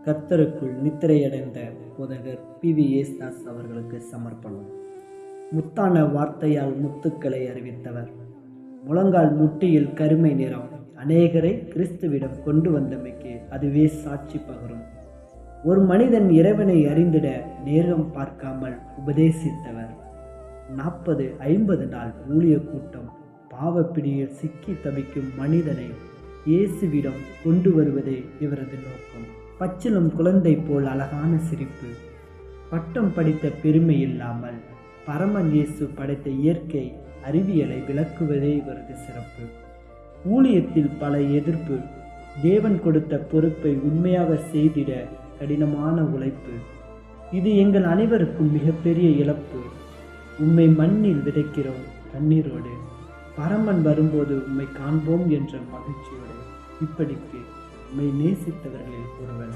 கர்த்தருக்குள் நித்திரையடைந்த போதகர் பி.வி. ஏசுதாஸ் அவர்களுக்கு சமர்ப்பணம். முத்தான வார்த்தையால் முத்துக்களை அறிவித்தவர். முழங்கால் முட்டியில் கருமை நிறம் அநேகரை கிறிஸ்துவிடம் கொண்டு வந்தமைக்கு அதுவே சாட்சி பகரும். ஒரு மனிதன் இறைவனை அறிந்திட நேரம் பார்க்காமல் உபதேசித்தவர். 40-50 நாள் ஊழிய கூட்டம் பாவப்பிடியில் சிக்கி தவிக்கும் மனிதனை இயேசுவிடம் கொண்டு வருவதே இவரது நோக்கம். பச்சிலும் குழந்தை போல் அழகான சிரிப்பு, பட்டம் படித்த பெருமை இல்லாமல் பரமன் இயேசு படைத்த இயற்கை அறிவியலை விளக்குவதே இவரது சிறப்பு. ஊழியத்தில் பல எதிர்ப்பு, தேவன் கொடுத்த பொறுப்பை உண்மையாக செய்திட கடினமான உழைப்பு. இது எங்கள் அனைவருக்கும் மிகப்பெரிய இழப்பு. உம்மை மண்ணில் விதைக்கிறோம் கண்ணீரோடு, பரமன் வரும்போது உம்மை காண்போம் என்ற மகிழ்ச்சியோடு. இப்படிக்கு உம்மை நேசித்தவர்களில் ஒருவன்.